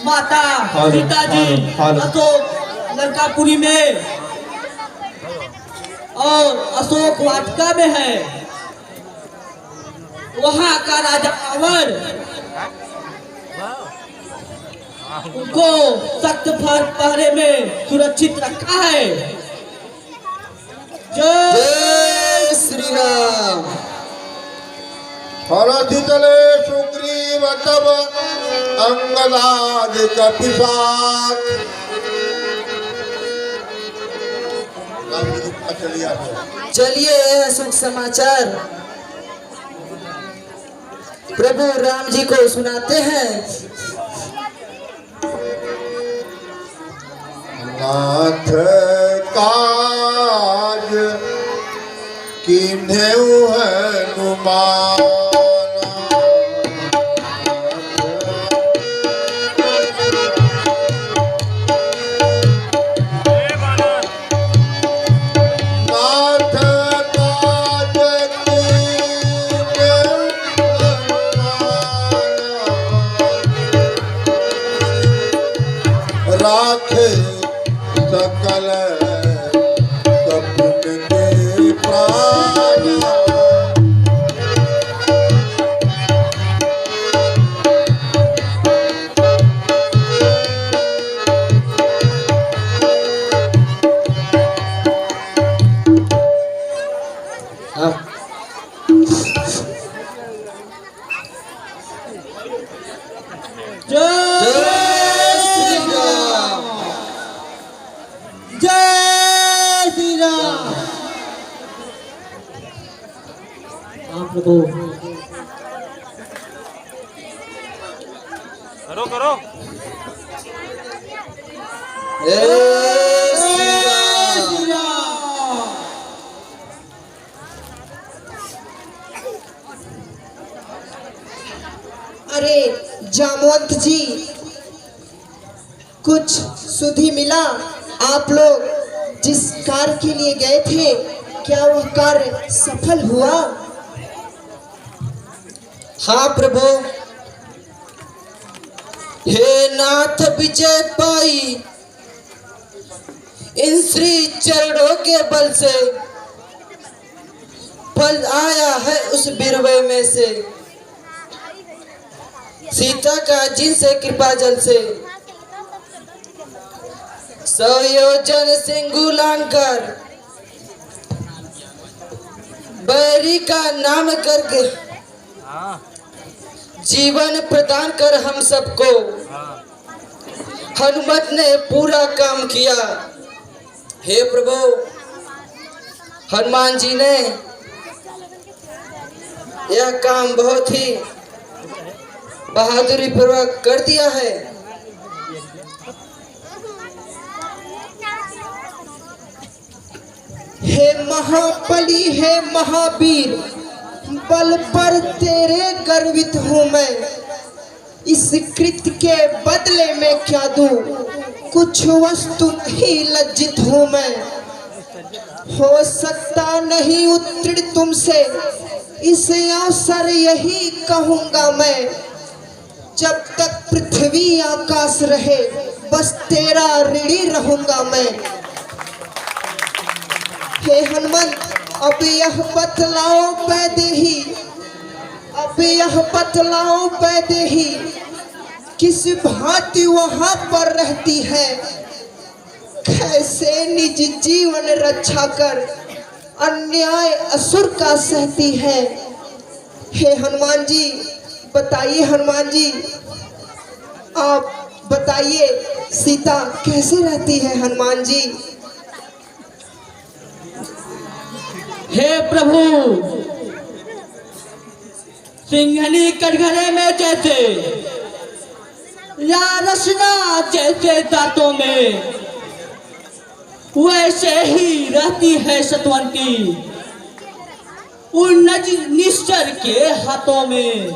माता सीता जी अशोक लंकापुरी में और अशोक वाटिका में है। वहाँ का राजा रावण उनको सख्त पहरे में सुरक्षित रखा है। जय श्री राम। हरथितले सुग्रीव तव अंगदाद कपिसात। चलिए शुभ समाचार प्रभु राम जी को सुनाते हैं। नाथ काज किन्हें हनुमान। राखे सकल सपन के प्राण। करो करो। अरे जामवंत जी, कुछ सुधि मिला? आप लोग जिस कार्य के लिए गए थे, क्या वह कार्य सफल हुआ? हाँ प्रभु। हे नाथ विजय पाई, इन श्री चरणों के बल से फल आया है उस बिरवे में से। सीता का जिनसे कृपा जल से संयोजन सिंगु लांकर बैरी का नाम करके जीवन प्रदान कर हम सबको हनुमत ने पूरा काम किया। हे प्रभु, हनुमान जी ने यह काम बहुत ही बहादुरी पूर्वक कर दिया है। हे महाबली, हे महावीर, बल पर तेरे गर्वित हूँ मैं। इस कृत्य के बदले में क्या दूं? कुछ वस्तु नहीं लज्जित हूँ मैं। हो सकता नहीं उत्तीर्ण तुमसे इस अवसर यही कहूँगा मैं। जब तक पृथ्वी आकाश रहे बस तेरा ऋणी रहूँगा मैं। हे हनुमंत, अब यह बतलाओ वैदेही, अब यह बतलाओ वैदेही, किस भांति वहां पर रहती है? कैसे निज जीवन रक्षा कर अन्याय असुर का सहती है? हे हनुमान जी बताइए, हनुमान जी आप बताइए, सीता कैसे रहती है? हनुमान जी। हे प्रभु, सिंघनी कटघरे में जैसे या रसना जैसे दांतों में, वैसे ही रहती है सतवंती उन निश्चर के हाथों में।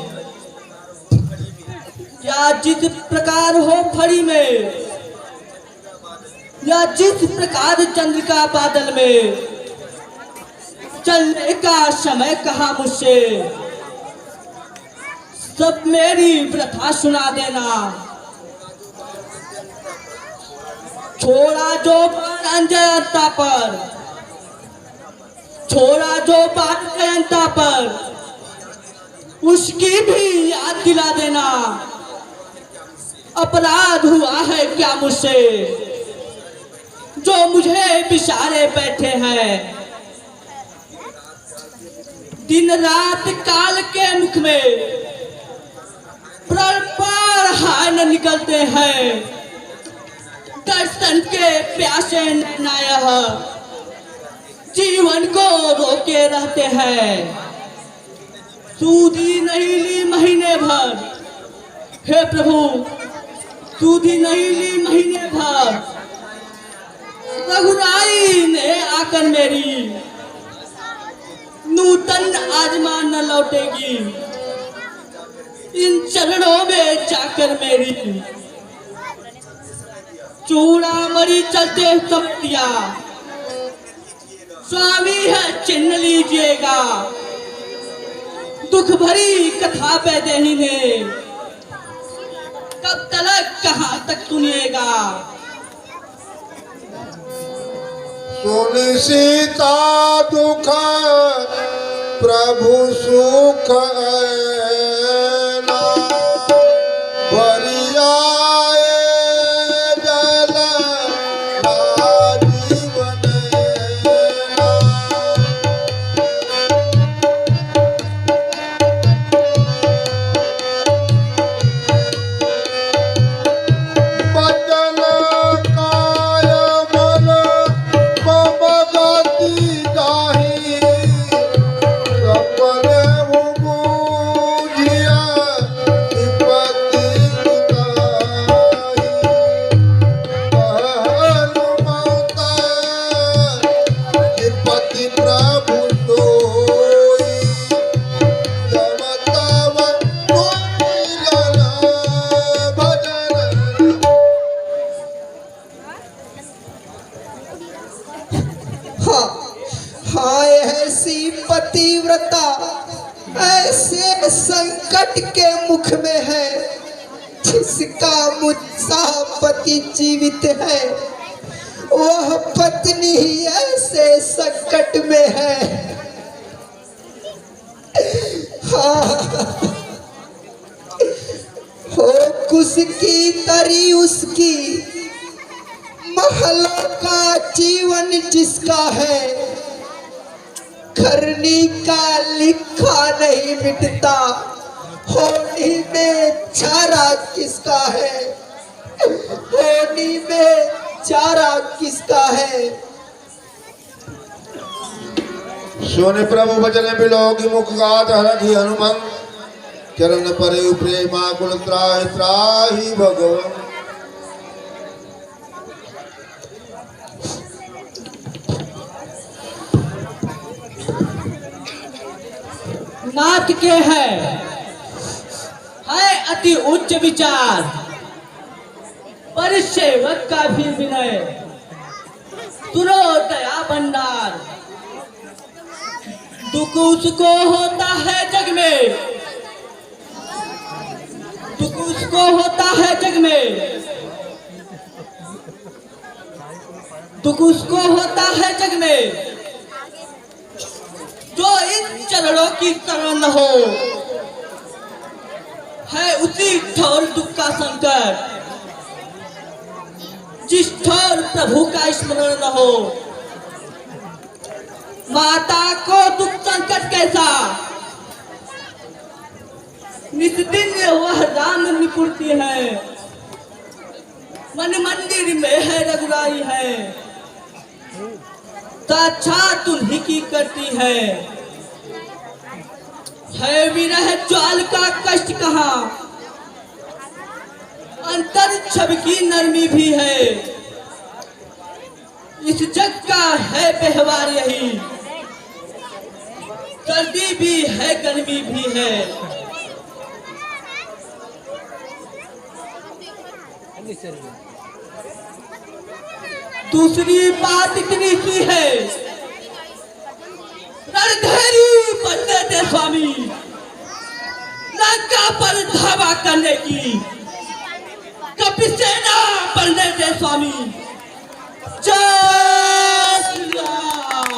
या जिस प्रकार हो फड़ी में, या जिस प्रकार चंद्रिका बादल में, चलने का समय कहा मुझसे। सब मेरी प्रथा सुना देना। छोड़ा जो बात अंजयता पर, छोड़ा जो बात जयंता पर, उसकी भी याद दिला देना। अपराध हुआ है क्या मुझसे जो मुझे बिचारे बैठे हैं। दिन रात काल के मुख में परपार हाय न निकलते हैं। दर्शन के प्यासे नायक जीवन को रोके रहते हैं। सूदी नहीं ली महीने भर, हे प्रभु सूदी नहीं ली महीने भर। रघुराई ने आकर मेरी नूतन आजमा न लौटेगी। इन चरणों में जाकर मेरी चूड़ामणि चलते सप्तिया स्वामी है चिन्ह लीजिएगा। दुख भरी कथा पे देही ने कब तलक कहाँ तक सुनिएगा। सुन सीता दुख प्रभु सुख ऐना। बरियाए जल जीवन ऐना। बचन काय मन मम गति जाहि। सपने बूझिया विपत्ति बिताहि। हनुमत विपत्ति प्रभु सोई। जब तब कोइलन भजन। हाँ हाँ, ऐसी पतिव्रता ऐसे संकट के मुख में है। जिसका मुत्साह पति जीवित है, वह पत्नी ही ऐसे संकट में है। हाँ हो कुश की तरी उसकी, महलों का जीवन जिसका है। करनी का लिखा नहीं मिटता, होनी में चारा किसका है। होनी में चारा किसका है। सोने प्रभु बचन बिलोगी मुख गात हरखी हनुमन। चरण परे प्रेमा कुल त्राहि त्राहि भगवन। नाथ के है अति उच्च विचार, पर सेवक का भी विनय। सुनो दया भंडार, दुख उसको होता है जग में, दुख उसको होता है जग में, दुख उसको होता है जग में जो इन चरणों की शरण हो। है उसी ठोर दुख का संकट जिस ठोर प्रभु का स्मरण न हो। माता को दुख संकट कैसा, निस्दिन वह राम निपुणती है। मन मंदिर में है रघुराई है, साक्षात उन्हीं की करती है विरह ज्वाल का कष्ट कहाँ, अंतर छवि की नरमी भी है। इस जग का है व्यवहार यही, सर्दी भी है गर्मी भी है। दूसरी बात इतनी सी है, रणधेरी बनने दे स्वामी, लंका पर पर धावा करने की कभी सेना बनने दे स्वामी। जय श्री राम।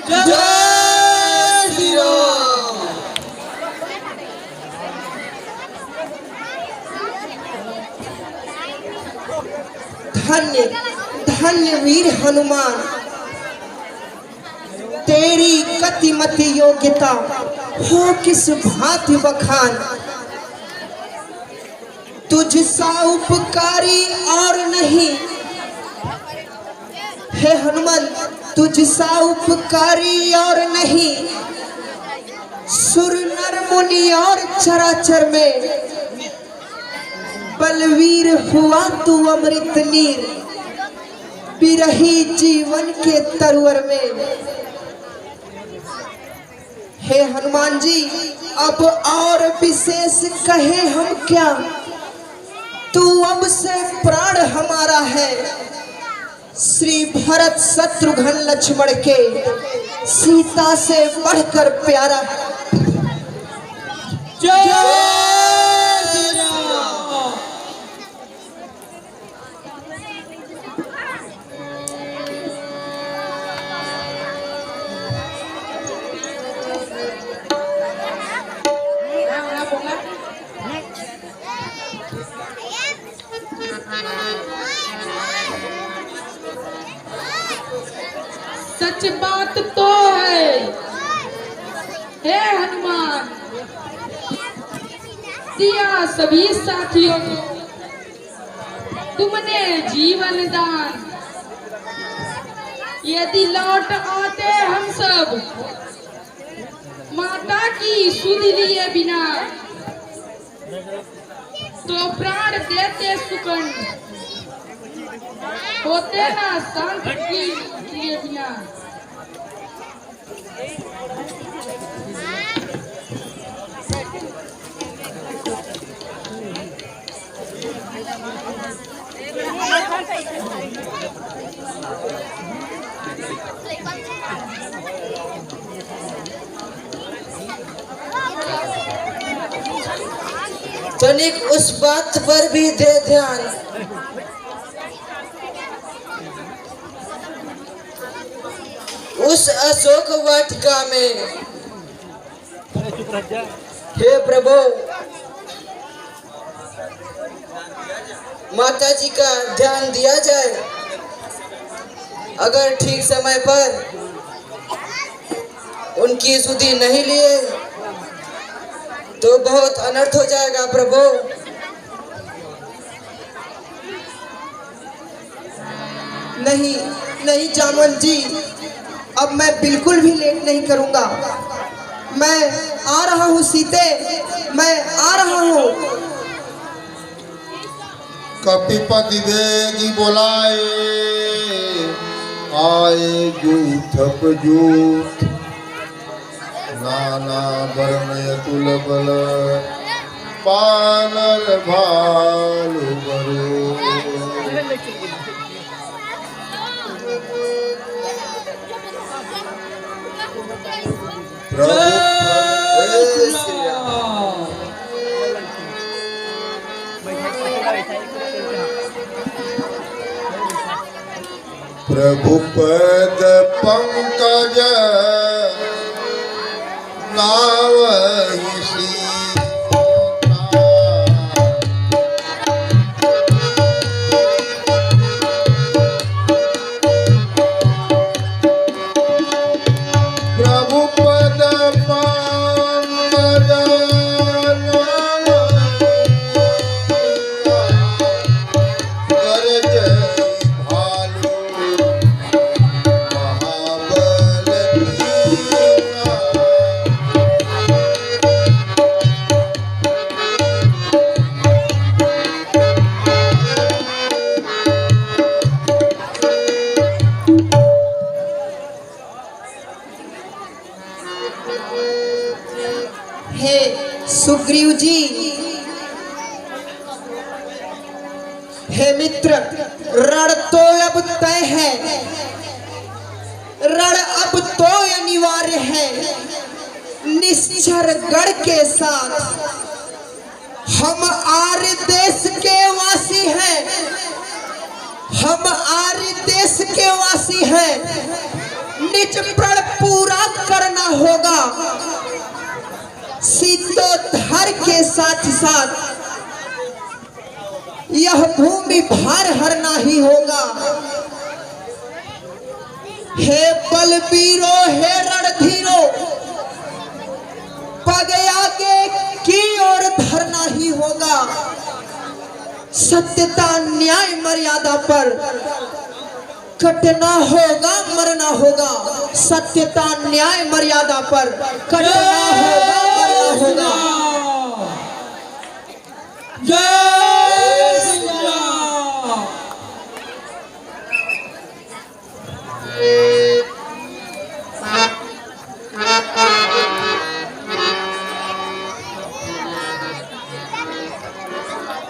जय श्री राम। धन्य धन्य वीर हनुमान, तेरी गतिमति योग्यता हो किस भांति बखान। तुझ सा उपकारी और नहीं हे हनुमान, तुझ सा उपकारी और नहीं। सुर नर मुनि और चराचर में बलवीर हुआ तू अमृत नीर, बिरही जीवन के तरवर में। हे हनुमान जी, अब और विशेष कहे हम क्या, तू अब से प्राण हमारा है। श्री भरत शत्रुघ्न लक्ष्मण के सीता से बढ़कर प्यारा। जय श्री राम। सच बात तो है हे हनुमान, दिया सभी साथियों को तुमने जीवन दान। यदि लौट आते हम सब माता की सुध लिए बिना, तो प्राण देते सुकंठ, होते ना शांत की लिए बिना। तनिक उस बात पर भी दे ध्यान, उस अशोक वाटिका में हे प्रभु माता जी का ध्यान दिया जाए। अगर ठीक समय पर उनकी सुधि नहीं लिए तो बहुत अनर्थ हो जाएगा प्रभु। नहीं नहीं जामवंत जी, अब मैं बिल्कुल भी लेट नहीं करूंगा। मैं आ रहा हूँ सीते, मैं आ रहा हूँ। कपिपति वेगी बोलाए, आए जूथप जूथ, नाना वर्ण तुल बल, पानर भालु बरो। प्रभु पद पंकज नावहि सीता। प्रभु पद पंकज हे सुग्रीव जी, हे मित्र, रण तो अब तय है, रण अब तो अनिवार्य है। निश्चर गढ़ के साथ हम आर्य देश के वासी हैं, हम आर्य देश के वासी हैं। निज प्रण पूरा करना होगा, सीतोधर के साथ साथ यह भूमि भार हरना ही होगा। हे बलवीरो, हे रणधीरो, पग आगे की ओर धरना ही होगा। सत्यता न्याय मर्यादा पर कटना होगा, मरना होगा। सत्यता न्याय मर्यादा पर कटना होगा, मरना होगा। जय